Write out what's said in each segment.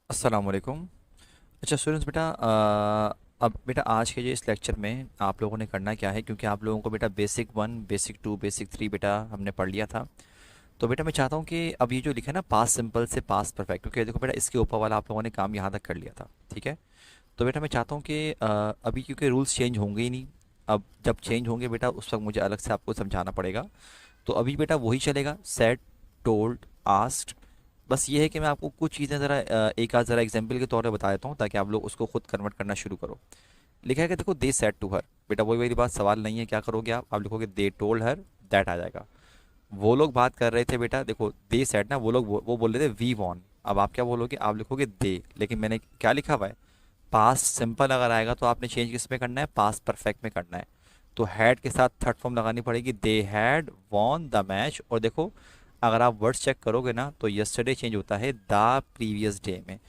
अस्सलाम वालेकुम। अच्छा स्टूडेंट्स बेटा अब बेटा आज के जो इस लेक्चर में आप लोगों ने करना क्या है, क्योंकि आप लोगों को बेटा बेसिक 1 बेसिक 2 बेसिक 3 बेटा हमने पढ़ लिया था। तो बेटा मैं चाहता हूँ कि अब ये जो लिखा है ना पास्ट सिंपल से पास्ट परफेक्ट, क्योंकि देखो बेटा इसके ऊपर वाला आप लोगों ने काम यहाँ तक कर लिया था। ठीक है। तो बेटा मैं चाहता हूँ कि अभी क्योंकि रूल्स चेंज होंगे ही नहीं। अब जब चेंज होंगे बेटा उस वक्त मुझे अलग से आपको समझाना पड़ेगा। तो अभी बेटा वही चलेगा, सेट, टोल्ड, आस्क्ड। बस ये है कि मैं आपको कुछ चीज़ें ज़रा एक आध ज़रा एग्जांपल के तौर पे बता देता हूँ ताकि आप लोग उसको खुद कन्वर्ट करना शुरू करो। लिखा है कि देखो दे सेड टू हर। बेटा वही वाली बात, सवाल नहीं है, क्या करोगे आप लिखोगे दे टोल्ड हर, दैट आ जाएगा। वो लोग बात कर रहे थे बेटा, देखो दे सेड ना, वो लोग वो बोल रहे थे वी वॉन। अब आप क्या बोलोगे, आप लिखोगे दे, लेकिन मैंने क्या लिखा हुआ है, पास्ट सिंपल अगर आएगा तो आपने चेंज किस में करना है, पास्ट परफेक्ट में करना है। तो हैड के साथ थर्ड फॉर्म लगानी पड़ेगी, they had won the match. और देखो अगर आप वर्ड्स चेक करोगे ना तो यस्टरडे चेंज होता है द प्रीवियस डे में।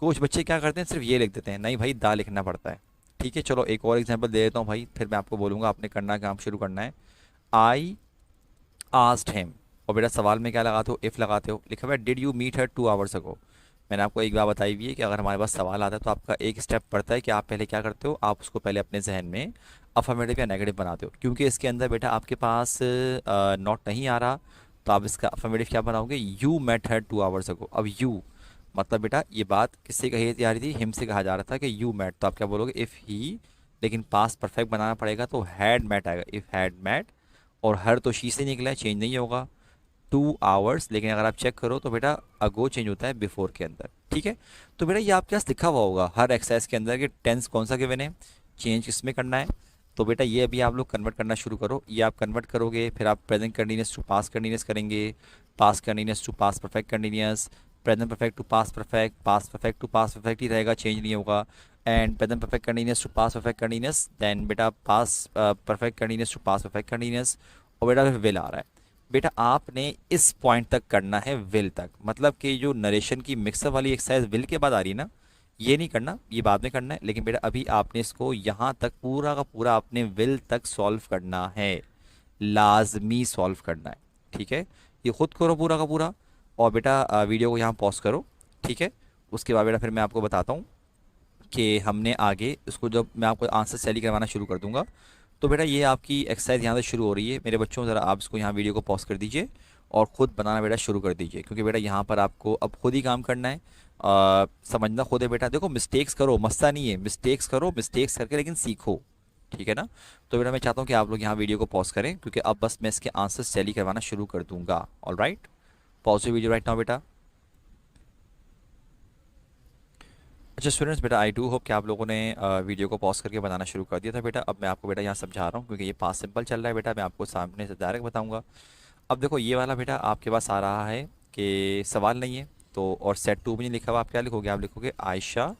कुछ बच्चे क्या करते हैं, सिर्फ ये लिख देते हैं, नहीं भाई दा लिखना पड़ता है। ठीक है, चलो एक और एग्जांपल दे देता हूँ भाई, फिर मैं आपको बोलूँगा आपने करना काम शुरू करना है। I asked him. और बेटा सवाल में क्या लगाते हो, इफ़ लगाते हो। लिखा हुआ है did you meet her 2 hours ago. मैंने आपको एक बार बताई हुई है कि अगर हमारे पास सवाल आता है तो आपका एक स्टेप पड़ता है कि आप पहले क्या करते हो, आप उसको पहले अपने जहन में अफर्मेटिव या नेगेटिव बनाते हो। क्योंकि इसके अंदर बेटा आपके पास नॉट नहीं आ रहा, तो आप इसका अफर्मेटिव क्या बनाओगे, you met her 2 hours ago. अब यू मतलब बेटा ये बात किससे कही जा रही थी, हिम से कहा जा रहा था कि यू मेट, तो आप क्या बोलोगे इफ़ ही। लेकिन पास्ट परफेक्ट बनाना पड़ेगा तो हैड मेट आएगा, इफ़ हैड मेट। और हर तो शी से निकला है, चेंज नहीं होगा। 2 आवर्स, लेकिन अगर आप चेक करो तो बेटा अगो चेंज होता है बिफोर के अंदर। ठीक है। तो बेटा ये आपके पास लिखा हुआ होगा हर एक्सरसाइज के अंदर कि टेंस कौन सा गिवन है, चेंज किस में करना है। तो बेटा ये अभी आप लोग कन्वर्ट करना शुरू करो। ये आप कन्वर्ट करोगे फिर आप present continuous to past continuous करेंगे, past continuous to past perfect continuous, present perfect to past perfect to past perfect ही रहेगा, चेंज नहीं होगा। And present perfect continuous to past perfect continuous, then बेटा past perfect continuous to past perfect continuous. और बेटा फिर will आ रहा है। बेटा आपने इस पॉइंट तक करना है, विल तक, मतलब कि जो नरेशन की मिक्सअप वाली एक्सरसाइज विल के बाद आ रही है ना, ये नहीं करना, ये बाद में करना है। लेकिन बेटा अभी आपने इसको यहाँ तक पूरा का पूरा आपने विल तक सॉल्व करना है, लाजमी सॉल्व करना है। ठीक है, ये खुद करो पूरा का पूरा। और बेटा वीडियो को यहाँ पॉज करो। ठीक है। उसके बाद बेटा फिर मैं आपको बताता हूँ कि हमने आगे इसको, जब मैं आपको आंसर सैली करवाना शुरू कर दूंगा। तो बेटा ये आपकी एक्सरसाइज यहाँ से शुरू हो रही है मेरे बच्चों, ज़रा आप इसको यहाँ वीडियो को पॉज कर दीजिए और ख़ुद बनाना बेटा शुरू कर दीजिए, क्योंकि बेटा यहाँ पर आपको अब खुद ही काम करना है। समझना खुद है बेटा, देखो मिस्टेक्स करो, मस्ता नहीं है, मिस्टेक्स करो, मिस्टेक्स करके लेकिन सीखो। ठीक है ना। तो बेटा मैं चाहता हूँ कि आप लोग यहाँ वीडियो को पॉज करें, क्योंकि अब बस मैं इसके आंसर सैली करवाना शुरू कर दूंगा। All right, pause video right now बेटा। अच्छा स्टूडेंट्स, बेटा आई डू होप कि आप लोगों ने वीडियो को पॉज करके बनाना शुरू कर दिया था बेटा। अब मैं आपको बेटा यहाँ समझा रहा हूँ, क्योंकि ये पास सिंपल चल रहा है बेटा, मैं आपको सामने से डायरेक्ट बताऊँगा। अब देखो ये वाला बेटा आपके पास आ रहा है कि सवाल नहीं है, तो और सेट टू भी नहीं लिखा हुआ, आप क्या लिखोगे, आप लिखोगे आयशा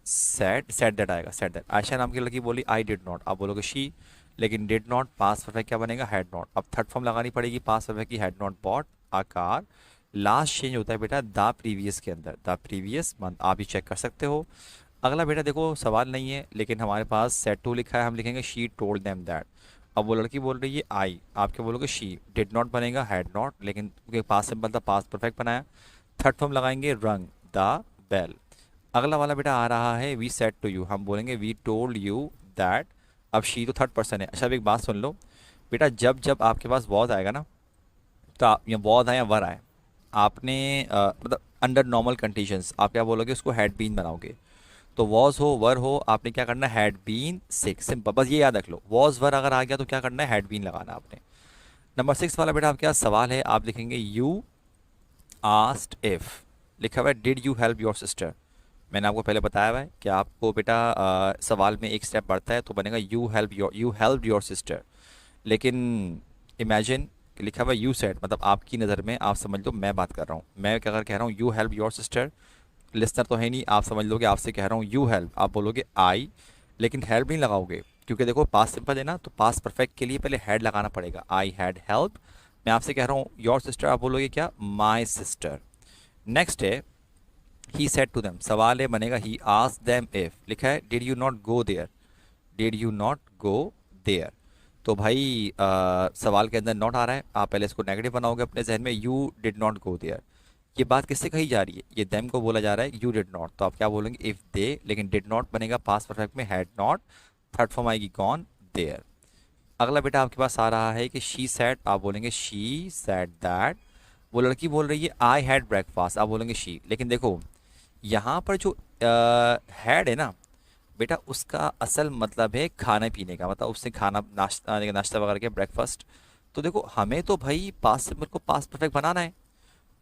सेट, सेट दैट आएगा, सेट दैट। आयशा नाम की लड़की बोली आई डिड नॉट, आप बोलोगे शी। लेकिन डिड नॉट पास परफेक्ट क्या बनेगा, हैड नॉट। अब थर्ड फॉर्म लगानी पड़ेगी पास परफेक्ट की, had not bought a car. Last change होता है बेटा द प्रीवियस के अंदर, द प्रीवियस मंथ, आप ये चेक कर सकते हो। अगला बेटा देखो सवाल नहीं है, लेकिन हमारे पास सेट टू लिखा है, हम लिखेंगे शी टोल्ड देम दैट। अब वो लड़की बोल रही है आई, आप क्या बोलोगे शी। डिड नॉट बनेगा हैड नॉट, लेकिन क्योंकि पास सिंपल था पास परफेक्ट बनाया। थर्ड फॉर्म लगाएंगे रंग द बेल। अगला वाला बेटा आ रहा है वी सेड टू यू, हम बोलेंगे वी टोल्ड यू दैट। अब शी तो थर्ड पर्सन है। अच्छा अब एक बात सुन लो बेटा, जब जब आपके पास वॉज आएगा ना, तो आप या वॉज आए या वर आए, आपने मतलब अंडर नॉर्मल कंडीशंस आप क्या बोलोगे, उसको हैड बीन बनाओगे। तो वॉज हो वर हो, आपने क्या करना है, हैड बीन सिक, सिंपल, बस ये याद रख लो। वॉज वर अगर आ गया तो क्या करना है, हैड बीन लगाना आपने। नंबर 6 वाला बेटा आपके पास सवाल है, आप लिखेंगे यू आस्क्ड इफ। लिखा हुआ है did you help your sister. मैंने आपको पहले बताया हुआ है कि आपको बेटा सवाल में एक स्टेप बढ़ता है तो बनेगा यू हेल्प योर सिस्टर। लेकिन इमेजिन लिखा हुआ यू सेड, मतलब आपकी नज़र में आप समझ लो मैं बात कर रहा हूँ, मैं क्या अगर कह रहा हूँ you help your sister, listener तो है नहीं, आप समझ लोगे आपसे कह रहा हूँ यू हेल्प, आप बोलोगे आई, लेकिन हेल्प नहीं लगाओगे, क्योंकि देखो पास सिंपल है ना, तो पास परफेक्ट के लिए पहले हैड लगाना पड़ेगा, आई हैड हेल्प। मैं आपसे कह रहा हूँ योर सिस्टर, आप बोलोगे क्या, माई सिस्टर। नेक्स्ट है ही सेड टू देम, सवाल है बनेगा ही आस्क्ड देम इफ। लिखा है did you not go there, did you not go there. तो भाई सवाल के अंदर नॉट आ रहा है, आप पहले इसको नेगेटिव बनाओगे अपने जहन में, you did not go there. ये बात किससे कही जा रही है, ये देम को बोला जा रहा है, यू डिड नॉट, तो आप क्या बोलेंगे इफ दे, लेकिन डिड नॉट बनेगा पास्ट परफेक्ट में, हैड नॉट, थर्ड फॉर्म आएगी गॉन देयर। अगला बेटा आपके पास आ रहा है कि शी सेड, आप बोलेंगे शी सेड दैट। वो लड़की बोल रही है आई हैड ब्रेकफास्ट, आप बोलेंगे शी। लेकिन देखो यहाँ पर जो हैड है ना बेटा, उसका असल मतलब है खाने पीने का, मतलब उसने खाना नाश्ता नाश्ता वगैरह किया, ब्रेकफास्ट। तो देखो हमें तो भाई पास्ट सिंपल को पास्ट परफेक्ट बनाना है,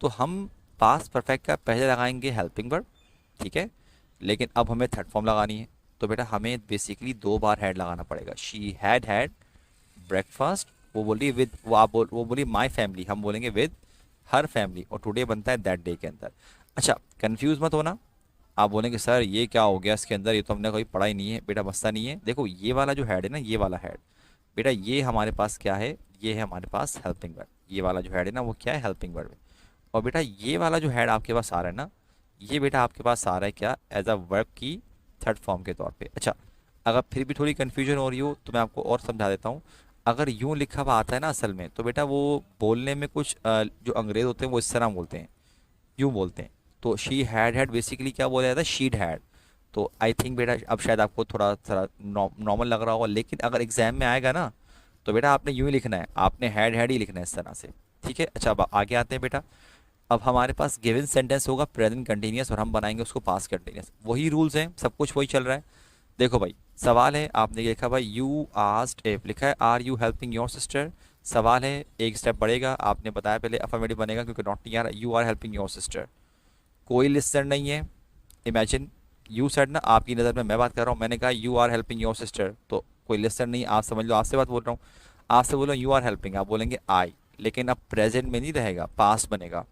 तो हम पास्ट परफेक्ट का पहले लगाएंगे हेल्पिंग वर्ब, ठीक है। लेकिन अब हमें थर्ड फॉर्म लगानी है, तो बेटा हमें बेसिकली 2 बार हैड लगाना पड़ेगा। शी हैड हैड ब्रेकफास्ट, वो बोली विद, वो बोली माई फैमिली, हम बोलेंगे विद हर फैमिली, और टुडे बनता है दैट डे के अंदर। अच्छा कंफ्यूज मत होना, आप बोलेंगे सर ये क्या हो गया इसके अंदर, ये तो हमने कोई पढ़ा ही नहीं है। बेटा मसला नहीं है, देखो ये वाला जो हेड है ना, ये वाला हेड बेटा, ये हमारे पास क्या है, ये है हमारे पास हेल्पिंग वर्ब। ये वाला जो हेड है ना वो क्या है, हेल्पिंग वर्ब है। और बेटा ये वाला जो हेड आपके पास आ रहा है ना, ये बेटा आपके पास आ रहा है क्या, एज अ वर्ब की थर्ड फॉर्म के तौर पे। अच्छा अगर फिर भी थोड़ी कन्फ्यूजन हो रही हो तो मैं आपको और समझा देता हूँ। अगर यूँ लिखा हुआ आता है ना असल में, तो बेटा वो बोलने में कुछ जो अंग्रेज होते हैं वो इस तरह बोलते हैं, यूँ बोलते हैं। तो शी हैड हैड बेसिकली क्या बोला जाता है, शीड हैड। तो आई थिंक बेटा अब शायद आपको थोड़ा थोड़ा नॉर्मल लग रहा होगा, लेकिन अगर एग्जाम में आएगा ना तो बेटा आपने यूँ ही लिखना है, आपने हैड ही लिखना है इस तरह से, ठीक है। अच्छा अब आगे आते हैं बेटा। अब हमारे पास गिवन सेंटेंस होगा प्रेजेंट कंटिन्यूअस, और हम बनाएंगे उसको पास्ट कंटिन्यूअस। वही रूल्स हैं, सब कुछ वही चल रहा है। देखो भाई सवाल है, आपने ये लिखा भाई यू आस्क्ड इफ, लिखा है are you helping your sister. सवाल है, एक स्टेप बढ़ेगा, आपने बताया पहले अफर्मेटिव बनेगा क्योंकि नॉट नहीं आ रहा, you are helping your sister. कोई लिस्टर नहीं है, इमेजिन यू सेड ना, आपकी नज़र में मैं बात कर रहा हूँ, मैंने कहा you are helping your sister, तो कोई लिस्टर नहीं, आप समझ लो आपसे बात बोल रहा हूँ। आपसे बोलो यू आर हेल्पिंग, आप बोलेंगे आई, लेकिन अब प्रेजेंट में नहीं रहेगा, पास्ट बनेगा,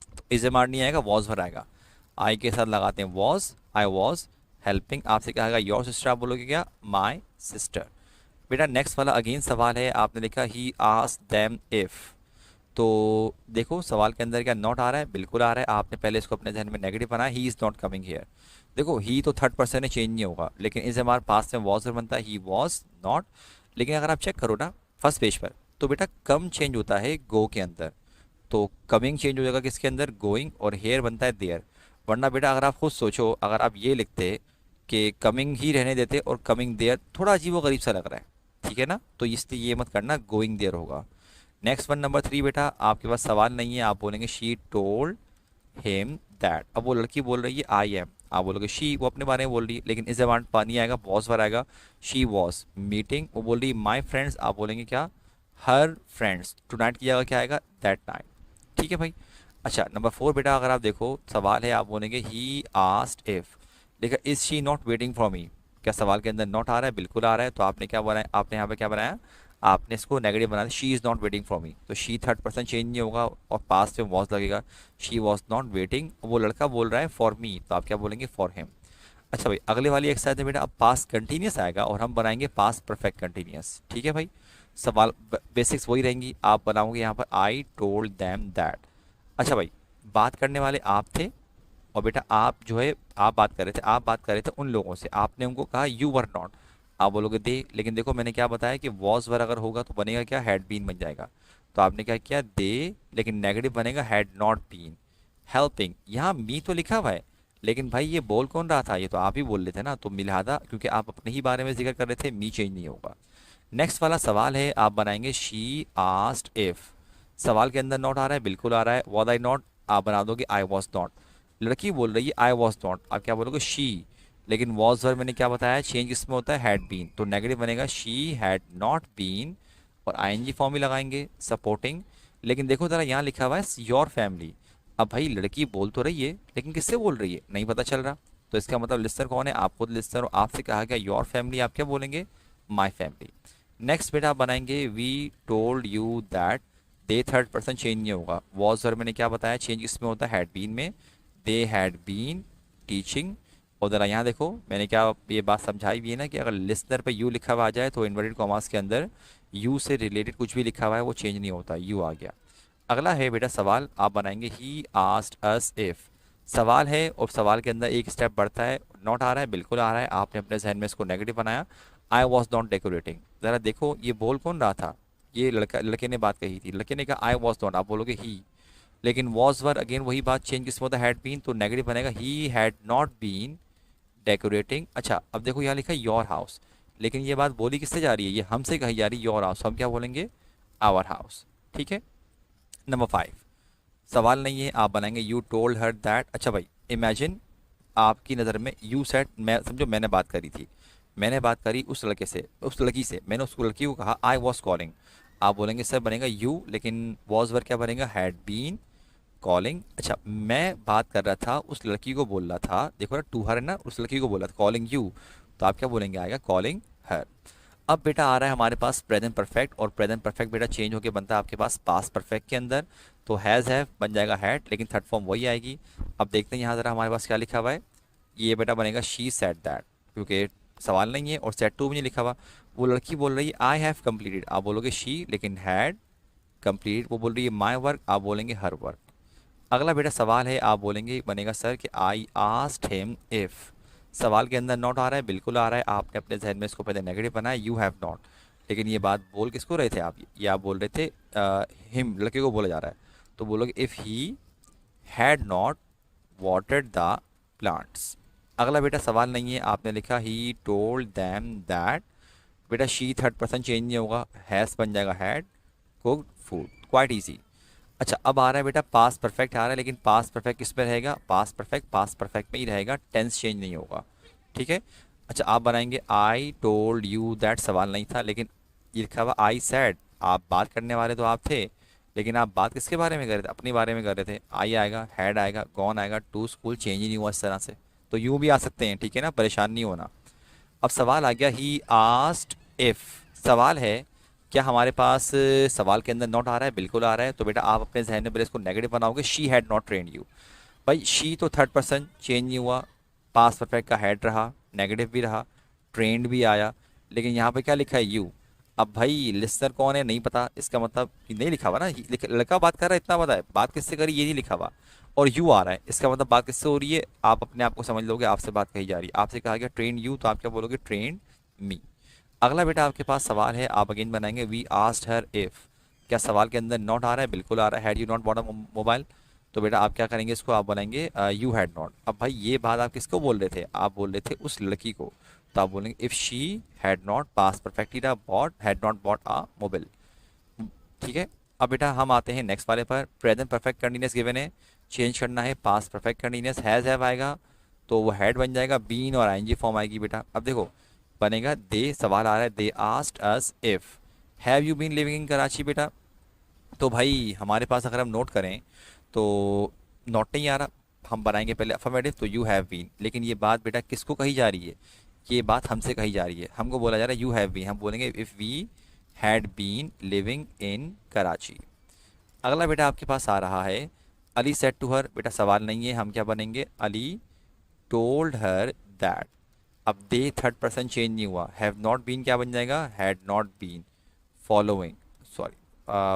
तो इज एम आर नहीं आएगा, वॉज भर आएगा। आई के साथ लगाते हैं वॉज, आई वॉज हेल्पिंग। आपसे क्या आएगा, योर सिस्टर, आप बोलोगे क्या, माई सिस्टर। बेटा नेक्स्ट वाला अगेन सवाल है, आपने लिखा ही आस्क्ड देम इफ। तो देखो सवाल के अंदर क्या नॉट आ रहा है, बिल्कुल आ रहा है। आपने पहले इसको अपने जहन में नेगेटिव बनाया, he is not coming here. देखो ही तो थर्ड पर्सन है, चेंज नहीं होगा, लेकिन इस हमारे पास में वॉज बनता है, ही वॉज नॉट। लेकिन अगर आप चेक करो ना फर्स्ट पेज पर, तो बेटा कम चेंज होता है गो के अंदर, तो कमिंग चेंज हो जाएगा किसके अंदर, गोइंग, और हेयर बनता है देयर। वरना बेटा अगर आप खुद सोचो, अगर आप ये लिखते कि कमिंग ही रहने देते और कमिंग देयर, थोड़ा अजीब व गरीब सा लग रहा है, ठीक है ना, तो इसलिए ये मत करना, गोइंग देयर होगा। नेक्स्ट वन नंबर 3 बेटा, आपके पास सवाल नहीं है, आप बोलेंगे शी टोल्ड हिम दैट। अब वो लड़की बोल रही है आई एम, आप बोलोगे शी, वो अपने बारे में बोल रही है, लेकिन इस जबान पानी आएगा, वॉज पर आएगा, शी वॉज मीटिंग, वो बोल रही है माई फ्रेंड्स, आप बोलेंगे क्या, हर फ्रेंड्स। टू नाइट की जगह क्या आएगा, दैट नाइट, ठीक है भाई। अच्छा नंबर 4 बेटा, अगर आप देखो सवाल है, आप बोलेंगे ही आस्क्ड इफ, देखा is she not waiting for me. क्या सवाल के अंदर नॉट आ रहा है, बिल्कुल आ रहा है, तो आपने क्या बनाया, आपने यहाँ पे क्या बनाया, आपने इसको नेगेटिव बना दिया, she is not waiting for me, तो शी थर्ड पर्सन चेंज नहीं होगा और पास्ट में वॉज लगेगा, शी वॉज नॉट वेटिंग, वो लड़का बोल रहा है फॉर मी, तो आप क्या बोलेंगे, फॉर हिम। अच्छा भाई अगले वाली एक्सरसाइज में बेटा अब पास्ट कंटिन्यूस आएगा और हम बनाएंगे पास्ट परफेक्ट कंटिन्यूस, ठीक है भाई। सवाल बेसिक्स वही रहेंगी, आप बनाओगे यहाँ पर आई टोल्ड दैम दैट। अच्छा भाई बात करने वाले आप थे, और बेटा आप जो है आप बात कर रहे थे, आप बात कर रहे थे उन लोगों से, आपने उनको कहा यू वर नॉट, आप बोलोगे दे, लेकिन देखो मैंने क्या बताया कि वॉज वर अगर होगा तो बनेगा क्या, हैड बीन बन जाएगा। तो आपने क्या किया दे, लेकिन नेगेटिव बनेगा हैड नॉट बीन हेल्पिंग। यहाँ मी तो लिखा हुआ है, लेकिन भाई ये बोल कौन रहा था, ये तो आप ही बोल रहे थे ना, तो लिहाजा क्योंकि आप अपने ही बारे में जिक्र कर रहे थे, मी चेंज नहीं होगा। नेक्स्ट वाला सवाल है, आप बनाएंगे शी आस्क्ड इफ। सवाल के अंदर नॉट आ रहा है, बिल्कुल आ रहा है, वॉज आई नॉट, आप बना दोगे आई वॉज नॉट। लड़की बोल रही है आई वॉज नॉट, आप क्या बोलोगे शी, लेकिन वॉज वर्ब मैंने क्या बताया, चेंज किसमें होता है, हैड बीन, तो नेगेटिव बनेगा शी हैड नॉट बीन, और आईएनजी फॉर्म ही लगाएंगे सपोर्टिंग। लेकिन देखो जरा यहाँ लिखा हुआ है योर फैमिली। अब भाई लड़की बोल तो रही है, लेकिन किससे बोल रही है नहीं पता चल रहा, तो इसका मतलब लिस्टर कौन है, आप खुद लिस्टर हो, आपसे कहा गया योर फैमिली, आप क्या बोलेंगे, माई फैमिली। नेक्स्ट बेटा आप बनाएंगे we told you that, the third person change नहीं होगा, वॉज वर्ब मैंने क्या बताया, चेंज किसमें होता है, हैड बीन में, दे हैड बीन टीचिंग। और ज़रा यहाँ देखो मैंने क्या ये बात समझाई भी है ना कि अगर लिसनर पे यू लिखा हुआ आ जाए तो इन्वर्टेड कॉमास के अंदर यू से रिलेटेड कुछ भी लिखा हुआ है वो चेंज नहीं होता, यू आ गया। अगला है बेटा सवाल, आप बनाएंगे ही आस्क्ड अस इफ। सवाल है और सवाल के अंदर एक स्टेप बढ़ता है, नॉट आ रहा है, बिल्कुल आ रहा है, आपने अपने जहन में इसको नेगेटिव बनाया, आई वॉज नॉट डेकोरेटिंग। ज़रा देखो ये बोल कौन रहा था, ये लड़के ने बात कही थी, लड़के ने कहा आई वॉज नॉट, आप बोलोगे ही, लेकिन वॉज वर अगेन वही बात, चेंज किस में होता है, हैड बीन, तो नेगेटिव बनेगा he had not been decorating. अच्छा अब देखो यहाँ लिखा है योर हाउस, लेकिन ये बात बोली किससे जा रही है, ये हमसे कही जा रही है योर हाउस, हम क्या बोलेंगे आवर हाउस। ठीक है। नंबर 5, सवाल नहीं है, आप बनाएंगे यू टोल्ड हर दैट। अच्छा भाई इमेजिन आपकी नज़र में यू सेड, मैं समझो मैंने बात करी थी, मैंने बात करी उस लड़के से, उस लड़की से, मैंने उस लड़की को कहा आई वॉज कॉलिंग, आप बोलेंगे सर बनेगा यू, लेकिन वॉज वर क्या बनेगा, हैड बीन कॉलिंग। अच्छा मैं बात कर रहा था उस लड़की को बोल रहा था, देखो ना टू हर है ना, उस लड़की को बोला था कॉलिंग यू, तो आप क्या बोलेंगे, आएगा कॉलिंग हर। अब बेटा आ रहा है हमारे पास प्रेजेंट परफेक्ट, और प्रेजेंट परफेक्ट बेटा चेंज होके बनता है आपके पास पास्ट परफेक्ट के अंदर, तो हैज़ हैव बन जाएगा हैड, लेकिन थर्ड फॉर्म वही आएगी। अब देखते हैं यहाँ ज़रा हमारे पास क्या लिखा हुआ है, ये बेटा बनेगा शी सेड दैट, क्योंकि सवाल नहीं है और सेड टू भी नहीं लिखा हुआ। वो लड़की बोल रही है आई हैव कंप्लीटेड, आप बोलोगे शी, लेकिन हैड कंप्लीट। वो बोल रही है माई वर्क, आप बोलेंगे हर वर्क। अगला बेटा सवाल है, आप बोलेंगे बनेगा सर कि आई आस्क्ड हिम इफ़, सवाल के अंदर नॉट आ रहा है, बिल्कुल आ रहा है, आपने अपने जहन में इसको पहले नेगेटिव बनाया यू हैव नॉट, लेकिन ये बात बोल किसको रहे थे आप, ये आप बोल रहे थे हिम, लड़के को बोला जा रहा है, तो बोलोगे if he had not watered the plants. अगला बेटा सवाल नहीं है, आपने लिखा ही टोल्ड दैम दैट, बेटा शी थर्ड पर्सन चेंज नहीं होगा, हैज़ बन जाएगा had cooked food, quite easy. अच्छा अब आ रहा है बेटा पास्ट परफेक्ट आ रहा है, लेकिन पास्ट परफेक्ट किस पे रहेगा, पास्ट परफेक्ट में ही रहेगा, टेंस चेंज नहीं होगा। ठीक है। अच्छा आप बनाएंगे आई टोल्ड यू दैट, सवाल नहीं था, लेकिन ये लिखा हुआ आई सैड, आप बात करने वाले तो आप थे, लेकिन आप बात किसके बारे में कर रहे थे, अपने बारे में कर रहे थे। आई आएगा, हैड आएगा, गॉन आएगा, टू स्कूल चेंज ही नहीं हुआ इस तरह से, तो यूँ भी आ सकते हैं, ठीक है ना, परेशान नहीं होना। अब सवाल आ गया ही आस्क्ड इफ़, सवाल है क्या हमारे पास सवाल के अंदर नॉट आ रहा है, बिल्कुल आ रहा है, तो बेटा आप अपने जहन में पहले इसको नेगेटिव बनाओगे, she had not trend you. भाई शी तो थर्ड पर्सन चेंज नहीं हुआ, पास्ट परफेक्ट का हैड रहा, नेगेटिव भी रहा, ट्रेंड भी आया, लेकिन यहाँ पे क्या लिखा है यू। अब भाई लिसनर कौन है नहीं पता, इसका मतलब कि नहीं लिखा हुआ ना, लड़का बात कर रहा है इतना पता है, बात किससे करी ये नहीं लिखा हुआ, और यू आ रहा है, इसका मतलब बात किससे हो रही है, आप अपने आप को समझ लोगे आपसे बात कही जा रही है, आपसे कहा गया ट्रेन यू, तो आप क्या बोलोगे ट्रेन मी। अगला बेटा आपके पास सवाल है, आप अगेन बनाएंगे वी आस्क्ड हर इफ़, क्या सवाल के अंदर नॉट आ रहा है, बिल्कुल आ रहा है, had you not bought a mobile, तो बेटा आप क्या करेंगे, इसको आप बनाएंगे यू हैड नॉट। अब भाई ये बात आप किसको बोल रहे थे, आप बोल रहे थे उस लड़की को, तो आप बोलेंगे if she had not pass perfectly bought, had not bought a mobile. ठीक है। अब बेटा हम आते हैं नेक्स्ट वाले पर, प्रेजेंट परफेक्ट कंटिन्यूस गिवन है, चेंज करना है past perfect continuous, has have आएगा तो वो हैड बन जाएगा, बीन और आईएनजी फॉर्म आएगी बेटा। अब देखो बनेगा दे, सवाल आ रहा है they asked us if have you been living in Karachi बेटा, तो भाई हमारे पास अगर हम नोट करें तो नॉट नहीं आ रहा, हम बनाएंगे पहले अफर्मेटिव, तो यू हैव बीन, लेकिन ये बात बेटा किसको कही जा रही है, ये बात हमसे कही जा रही है, हमको बोला जा रहा है यू हैव बीन, हम बोलेंगे if we had been living in Karachi. अगला बेटा आपके पास आ रहा है अली सेड टू हर, बेटा सवाल नहीं है, हम क्या बनेंगे अली टोल्ड हर दैट। अब दे थर्ड पर्सन चेंज नहीं हुआ, हैव नॉट बीन क्या बन जाएगा, had not been following, sorry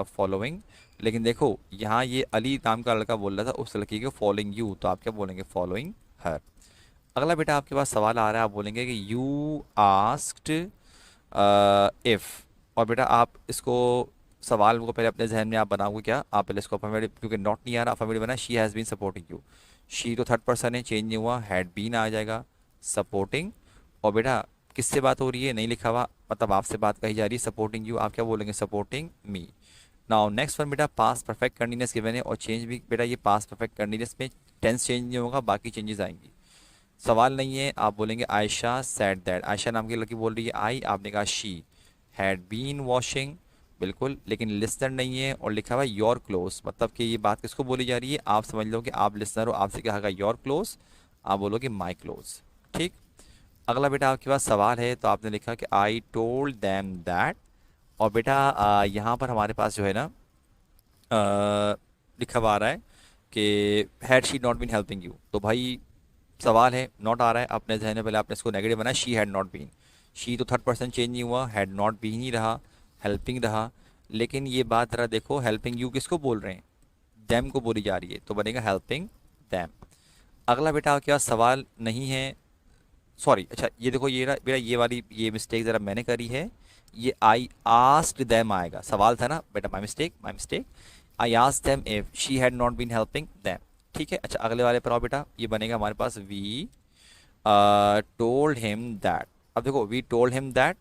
following, लेकिन देखो यहाँ ये अली नाम का लड़का बोल रहा था उस लड़की को फॉलोइंग यू, तो आप क्या बोलेंगे फॉलोइंग हर। अगला बेटा आपके पास सवाल आ रहा है, आप बोलेंगे कि यू आस्क्ड इफ़, और बेटा आप इसको सवाल को पहले अपने जहन में आप बनाओगे क्या, आप पहले इसको अफर्मेटिव, क्योंकि नॉट नहीं आ रहा, अफर्मेटिव बना she has been supporting you, she तो थर्ड पर्सन है चेंज नहीं हुआ, हैड बीन आ जाएगा सपोर्टिंग, और बेटा किससे बात हो रही है नहीं लिखा हुआ, मतलब आपसे बात कही जा रही है सपोर्टिंग यू, आप क्या बोलेंगे supporting me. Now next one बेटा पास्ट परफेक्ट कंटिन्यूस गिवन है, और चेंज भी बेटा ये पास्ट परफेक्ट कंटिन्यूस में टेंस चेंज नहीं होगा, बाकी चेंजेस आएंगी। सवाल नहीं है, आप बोलेंगे आयशा सैड दैट, आयशा नाम की लड़की बोल रही है आई, आपने कहा शी हैड बीन वॉशिंग, बिल्कुल, लेकिन लिसनर नहीं है और लिखा हुआ है योर क्लोज, मतलब कि ये बात किसको बोली जा रही है, आप समझ लो कि आप लिसनर हो, आपसे कहा गया योर क्लोज, आप बोलोगे माई क्लोज। ठीक। अगला बेटा आपके पास सवाल है, तो आपने लिखा कि आई टोल्ड दैम दैट, और बेटा यहाँ पर हमारे पास जो है ना लिखा हुआ आ रहा है कि had she not been helping you, तो भाई सवाल है नॉट आ रहा है, अपने जहन में पहले आपने इसको नेगेटिव बनाया, she had not been, she तो थर्ड पर्सन चेंज नहीं हुआ, हैड नॉट बीन ही रहा, हेल्पिंग रहा, लेकिन ये बात जरा देखो हेल्पिंग यू किसको बोल रहे हैं, दैम को बोली जा रही है, तो बनेगा हेल्पिंग दैम। अगला बेटा आपके पास सवाल नहीं है, सॉरी, अच्छा ये देखो ये बेटा ये वाली ये मिस्टेक ज़रा मैंने करी है, ये आई आस्क्ड दैम आएगा, सवाल था ना बेटा, my mistake my mistake, I asked them if she had not been helping them. ठीक है, अच्छा अगले वाले पर आओ बेटा, ये बनेगा हमारे पास वी टोल्ड हिम दैट। अब देखो वी टोल्ड हिम दैट,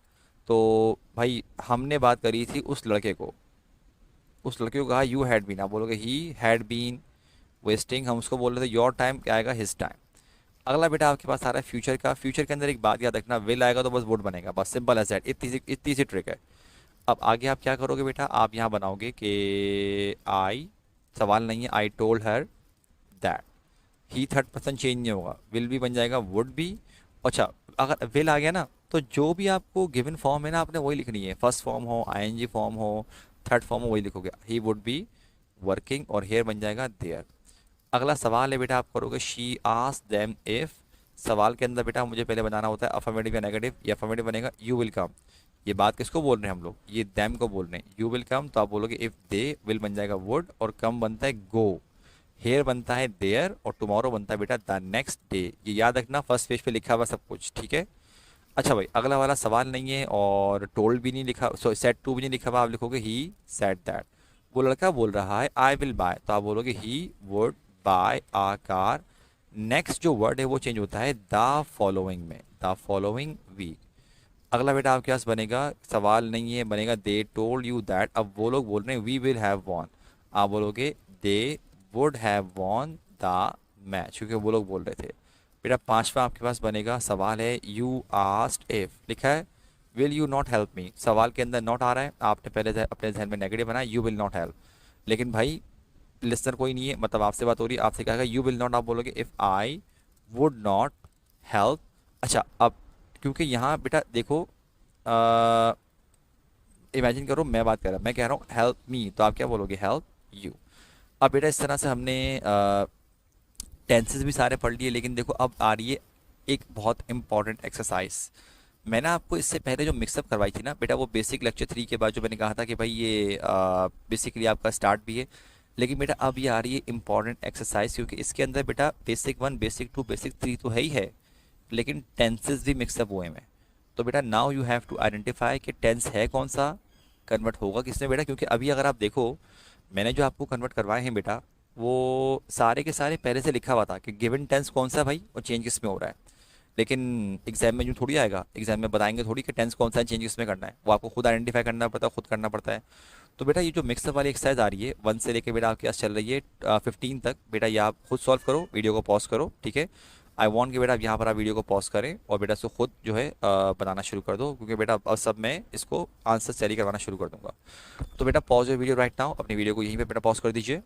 तो भाई हमने बात करी थी उस लड़के को, उस लड़के को कहा यू हैड बीन, आप बोलोगे ही हैड बीन वेस्टिंग, हम उसको बोल रहे थे योर टाइम, क्या आएगा हिज टाइम। अगला बेटा आपके पास आ रहा है फ्यूचर का, फ्यूचर के अंदर एक बात याद रखना, विल आएगा तो बस वुड बनेगा, बस सिंपल एज दैट, इतनी सी ट्रिक है। अब आगे आप क्या करोगे बेटा, आप यहाँ बनाओगे कि आई, सवाल नहीं है, I told her that, he third person change नहीं होगा, विल भी बन जाएगा वुड भी। अच्छा अगर विल आ गया ना, तो जो भी आपको गिवन फॉर्म है ना आपने वही लिखनी है, फर्स्ट फॉर्म हो, आईएनजी फॉर्म हो, थर्ड फॉर्म हो, वही लिखोगे, ही वुड बी वर्किंग, और हेयर बन जाएगा देयर। अगला सवाल है बेटा, आप करोगे शी आस्क्ड देम इफ, सवाल के अंदर बेटा मुझे पहले बनाना होता है अफर्मेटिव या नेगेटिव, या अफर्मेटिव बनेगा यू विल कम, ये बात किसको बोल रहे हैं हम लोग, ये देम को बोल रहे हैं, यू विल कम, तो आप बोलोगे इफ दे, विल बन जाएगा वुड, और कम बनता है गो, हेयर बनता है देयर, और टुमारो बनता है बेटा द नेक्स्ट डे। ये याद रखना, फर्स्ट पेज पे लिखा हुआ सब कुछ, ठीक है। अच्छा भाई अगला वाला सवाल नहीं है, और टोल्ड भी नहीं लिखा, सो सेड टू भी नहीं लिखा हुआ, आप लिखोगे ही सेड दैट, वो लड़का बोल रहा है आई विल बाय, तो आप बोलोगे he would buy a car. Next जो वर्ड है वो चेंज होता है द फॉलोइंग में, द फॉलोइंग वीक। अगला बेटा आपके पास बनेगा, सवाल नहीं है, बनेगा दे टोल्ड यू दैट, अब वो लोग बोल रहे हैं वी विल हैव वॉन, आप बोलोगे they would have won the match, क्योंकि वो लोग बोल रहे थे। बेटा पांचवा आपके पास बनेगा, सवाल है यू आस्क्ड इफ, लिखा है will you not help me, सवाल के अंदर नॉट आ रहा है, आपने पहले अपने जहन में नेगेटिव बनाया यू विल नॉट हेल्प, लेकिन भाई लिसनर कोई नहीं है, मतलब आपसे बात हो रही है, आपसे कहेगा यू विल नॉट, आप बोलोगे if I would not help. अच्छा अब क्योंकि यहाँ बेटा देखो, इमेजिन करो मैं बात कर रहा, मैं कह रहा हूँ हेल्प मी, तो आप क्या बोलोगे हेल्प यू। अब बेटा इस तरह से हमने टेंसेस भी सारे पढ़ लिए, लेकिन देखो अब आ रही है एक बहुत इंपॉर्टेंट एक्सरसाइज। मैंने आपको इससे पहले जो मिक्सअप करवाई थी ना बेटा, वो बेसिक लेक्चर 3 के बाद जो मैंने कहा था कि भाई ये बेसिकली आपका स्टार्ट भी है, लेकिन बेटा अब ये आ रही है इंपॉर्टेंट एक्सरसाइज, क्योंकि इसके अंदर बेटा बेसिक 1 बेसिक 2 बेसिक 3 तो है ही है, लेकिन टेंसेस भी मिक्सअप हुए हैं। तो बेटा now you have to identify कि टेंस है कौन सा, कन्वर्ट होगा किसमें बेटा, क्योंकि अभी अगर आप देखो मैंने जो आपको कन्वर्ट करवाए हैं बेटा, वो सारे के सारे पहले से लिखा हुआ था कि गिवन टेंस कौन सा भाई और चेंज किस में हो रहा है, लेकिन एग्जाम में यूँ थोड़ी आएगा, एग्जाम में बताएंगे थोड़ी कि टेंस कौन सा है, चेंज किस में करना है, वो आपको खुद आइडेंटिफाई करना पड़ता है, खुद करना पड़ता है। तो बेटा ये जो मिक्सअप वाली एक्सरसाइज आ रही है 1 से लेके बेटा आपके पास चल रही है 15 तक, बेटा ये आप खुद सॉल्व करो, वीडियो को पॉज करो, ठीक है। आई वॉन्ट कि बेटा आप यहाँ पर आप वीडियो को पॉज करें और बेटा इसको खुद जो है बनाना शुरू कर दो, क्योंकि बेटा अब सब मैं इसको आंसर तैयारी करवाना शुरू कर दूंगा। तो बेटा पॉज वीडियो राइट नाउ, अपनी वीडियो को यहीं पे बेटा पॉज कर दीजिए।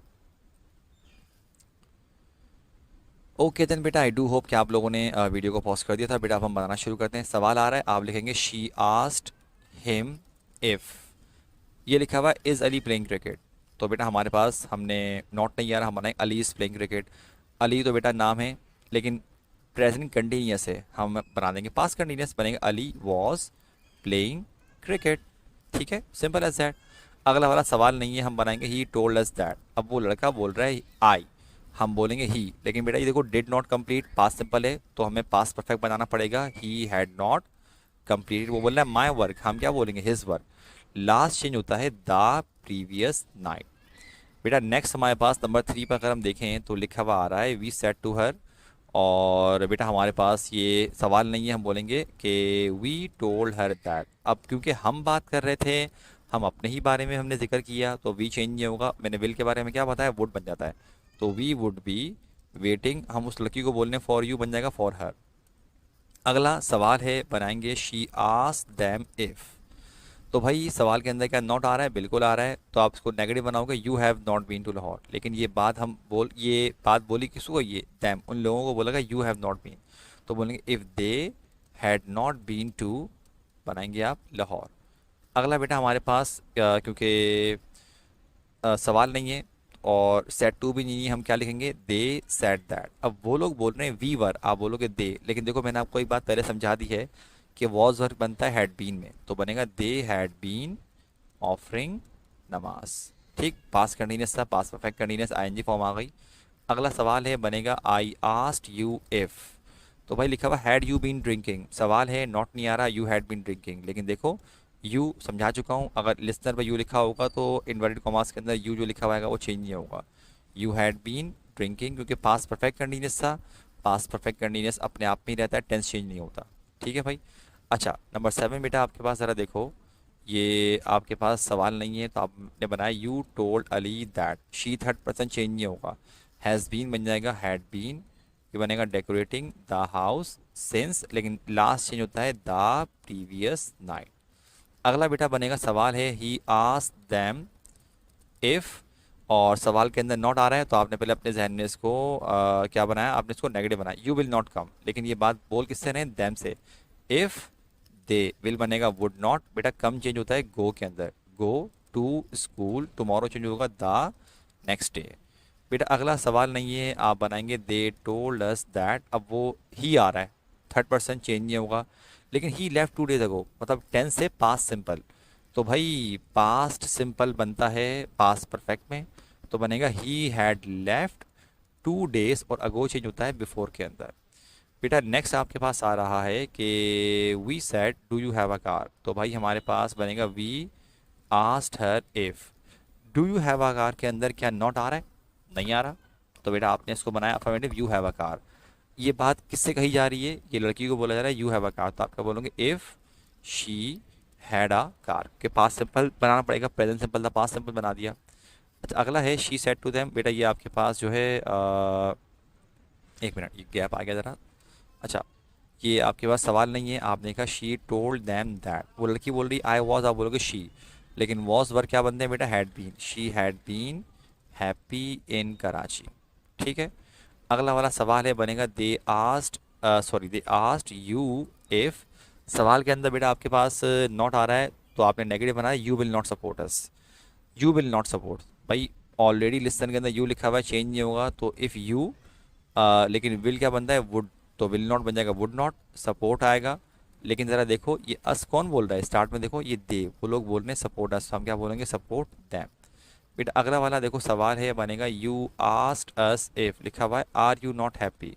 ओके देन बेटा आई डू होप कि आप लोगों ने वीडियो को पॉज कर दिया था। बेटा अब हम बनाना शुरू करते हैं। सवाल आ रहा है, आप लिखेंगे शी आस्क्ड हिम इफ, ये लिखा हुआ इज़ अली प्लेइंग क्रिकेट, तो बेटा हमारे पास हमने नॉट नहीं आ रहा, हम बनाए Ali is playing cricket. Ali तो बेटा नाम है, लेकिन प्रेजेंट कंटिन्यूस है, हम बना देंगे पास्ट कंटिन्यूस, बनेगा अली वॉज प्लेइंग क्रिकेट, ठीक है, सिंपल एज दैट। अगला वाला सवाल नहीं है, हम बनाएंगे ही टोल्ड अस दैट, अब वो लड़का बोल रहा है आई, हम बोलेंगे ही, लेकिन बेटा ये देखो did not complete past simple है, तो हमें पास्ट परफेक्ट बनाना पड़ेगा, ही हैड नॉट कंप्लीटेड, वो बोल रहा है माई वर्क, हम क्या बोलेंगे हिज वर्क। लास्ट चेंज होता है द प्रीवियस नाइट। बेटा नेक्स्ट हमारे पास नंबर 3 पर अगर हम देखें तो लिखा हुआ आ रहा है वी सेड टू हर, और बेटा हमारे पास ये सवाल नहीं है, हम बोलेंगे कि वी टोल्ड हर दैट। अब क्योंकि हम बात कर रहे थे, हम अपने ही बारे में हमने जिक्र किया, तो वी चेंज नहीं होगा, मैंने विल के बारे में क्या बताया, वुड बन जाता है, तो वी वुड बी वेटिंग, हम उस लड़की को बोलने फॉर यू बन जाएगा फॉर हर। अगला सवाल है, बनाएंगे शी आस्क्ड देम इफ, तो भाई सवाल के अंदर क्या नॉट आ रहा है, बिल्कुल आ रहा है, तो आप इसको नेगेटिव बनाओगे you have not been to Lahore, लेकिन ये बात बोली किसको, ये दैम, उन लोगों को बोलेगा यू हैव नॉट बीन, तो बोलेंगे if they had not been to, बनाएंगे आप लाहौर। अगला बेटा हमारे पास क्योंकि सवाल नहीं है और सेट टू भी नहीं है, हम क्या लिखेंगे दे सेट दैट। अब वो लोग बोल रहे हैं वी वर, आप बोलोगे दे, लेकिन देखो मैंने आपको एक बात पहले समझा दी है कि वॉज वर्क बनता है हैड बीन में, तो बनेगा दे हैड बीन ऑफरिंग नमाज, ठीक, पास कंटिन्यूस था, पास परफेक्ट कंटिन्यूस आईएनजी फॉर्म आ गई। अगला सवाल है, बनेगा आई आस्क्ड यू इफ, तो भाई लिखा हुआ हैड यू बीन ड्रिंकिंग, सवाल है नॉट नहीं आ रहा, यू हैड बीन ड्रिंकिंग, लेकिन देखो यू समझा चुका हूँ, अगर लिसनर पे यू लिखा होगा तो इन्वर्टेड कॉमास के अंदर यू जो लिखा हुआ है वो चेंज नहीं होगा। यू हैड बीन ड्रिंकिंग, क्योंकि पास्ट परफेक्ट कंटिन्यूस था, पास्ट परफेक्ट कंटिन्यूस अपने आप में ही रहता है, टेंस चेंज नहीं होता। ठीक है भाई। अच्छा नंबर 7 बेटा आपके पास ज़रा देखो, ये आपके पास सवाल नहीं है तो आपने बनाया you told Ali that, she third person change नहीं होगा, हैज़ बीन बन जाएगा हैड बीन, ये बनेगा डेकोरेटिंग द हाउस सिंस, लेकिन लास्ट चेंज होता है द प्रीवियस नाइट। अगला बेटा बनेगा सवाल है ही आस्क्ड देम इफ़, और सवाल के अंदर नॉट आ रहा है तो आपने पहले अपने जहन में इसको क्या बनाया, आपने इसको नेगेटिव बनाया, यू विल नॉट कम, लेकिन ये बात बोल किससे रहे, देम से। इफ़ दे, विल बनेगा वुड नॉट, बेटा कम चेंज होता है गो के अंदर, go to school, tomorrow change होगा द नेक्स्ट डे। बेटा अगला सवाल नहीं है, आप बनाएंगे दे टोल्ड अस दैट, अब वो ही आ रहा है, थर्ड पर्सन चेंज नहीं होगा, लेकिन ही लेफ्ट 2 days अगो, मतलब टेंस से पास्ट सिंपल, तो भाई पास्ट सिंपल बनता है पास्ट परफेक्ट में, तो बनेगा ही हैड लेफ्ट 2 days, और अगो चेंज होता है बिफोर के अंदर। बेटा नेक्स्ट आपके पास आ रहा है कि we said do you have a car, तो भाई हमारे पास बनेगा we asked her if, do you have a car के अंदर क्या नॉट आ रहा है, नहीं आ रहा, तो बेटा आपने इसको बनाया affirmative you have a car. ये बात किससे कही जा रही है, ये लड़की को बोला जा रहा है यू हैव अ कार, तो आप क्या बोलोगे if she had a car, के पास सिंपल बनाना पड़ेगा, प्रेजेंट सिंपल था पास सिंपल बना दिया। अच्छा अगला है शी सेड टू देम, बेटा ये आपके पास जो है एक मिनट ये गैप आ गया ज़रा। अच्छा ये आपके पास सवाल नहीं है, आपने कहा शी टोल्ड देम दैट, वो लड़की बोल रही आई वॉज, आप बोलोगे शी, लेकिन वॉज वर्ग क्या बनते हैं बेटा had been, she had been happy in Karachi. ठीक है। अगला वाला सवाल है बनेगा they asked, sorry they asked you if, सवाल के अंदर बेटा आपके पास नॉट आ रहा है तो आपने नेगेटिव बनाया you will not support us, you will not support, भाई ऑलरेडी लिस्टन के अंदर यू लिखा हुआ है चेंज नहीं होगा, तो इफ़ यू, लेकिन विल क्या बनता है वुड, तो विल नॉट बन जाएगा वुड नॉट, सपोर्ट आएगा, लेकिन ज़रा देखो ये अस कौन बोल रहा है, स्टार्ट में देखो ये दे, वो लोग बोल रहे हैं सपोर्ट अस, हम क्या बोलेंगे सपोर्ट दैम। बेटा अगला वाला देखो सवाल है बनेगा यू आस्क्ड अस इफ, लिखा हुआ है आर यू नॉट हैप्पी,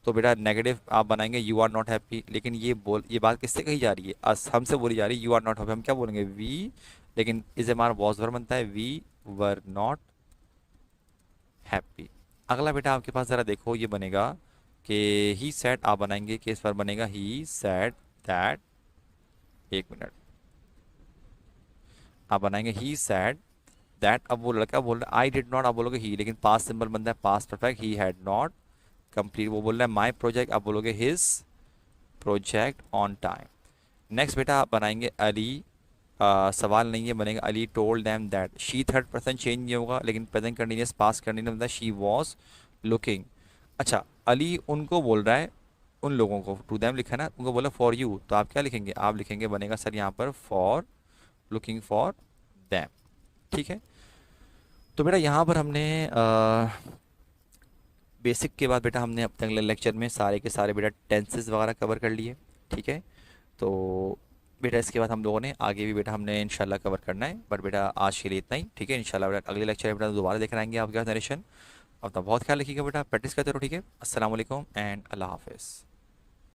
तो बेटा नेगेटिव आप बनाएंगे यू आर नॉट हैप्पी, लेकिन ये बात किससे कही जा रही है, अस हमसे बोली जा रही है, यू आर नॉट हैप्पी, हम क्या बोलेंगे वी, लेकिन इसे हमारा वॉज वर्ब बनता है वी वर नॉट हैप्पी। अगला बेटा आपके पास ज़रा देखो ये बनेगा कि ही सेड, आप बनाएंगे कि इस पर बनेगा ही सेड दैट, एक मिनट, आप बनाएंगे ही सेड दैट, अब वो लड़का बोल रहा है आई डिड नॉट, आप बोलोगे ही, लेकिन पास्ट सिंबल बनता है past perfect, he had not complete, वो बोल रहा है माई प्रोजेक्ट, आप बोलोगे his project on time. Next बेटा आप बनाएंगे अली, सवाल नहीं है बनेगा Ali told them that, she third person change नहीं होगा, लेकिन प्रेजेंट कंटिन्यूस पास्ट कंटिन्यूस बनता है शी वॉज लुकिंग। अच्छा अली उनको बोल रहा है, उन लोगों को, टू देम लिखा है ना, उनको बोला फॉर यू, तो आप क्या लिखेंगे, आप लिखेंगे बनेगा सर यहाँ पर फॉर लुकिंग फॉर देम। ठीक है। तो बेटा यहाँ पर हमने बेसिक के बाद बेटा हमने अपने अगले लेक्चर में सारे के सारे बेटा टेंसेस वगैरह कवर कर लिए। ठीक है। तो बेटा इसके बाद हम लोगों ने आगे भी बेटा हमने इंशाल्लाह कवर करना है, बट बेटा आज के लिए इतना ही। ठीक है। इंशाल्लाह बेटा अगले लेक्चर में बेटा दोबारा देख आएंगे आपके पास नरेशन। अपना बहुत ख्याल रखिएगा बेटा, प्रैक्टिस करते रहो। ठीक है। अस्सलाम वालेकुम एंड अल्लाह हाफिज़।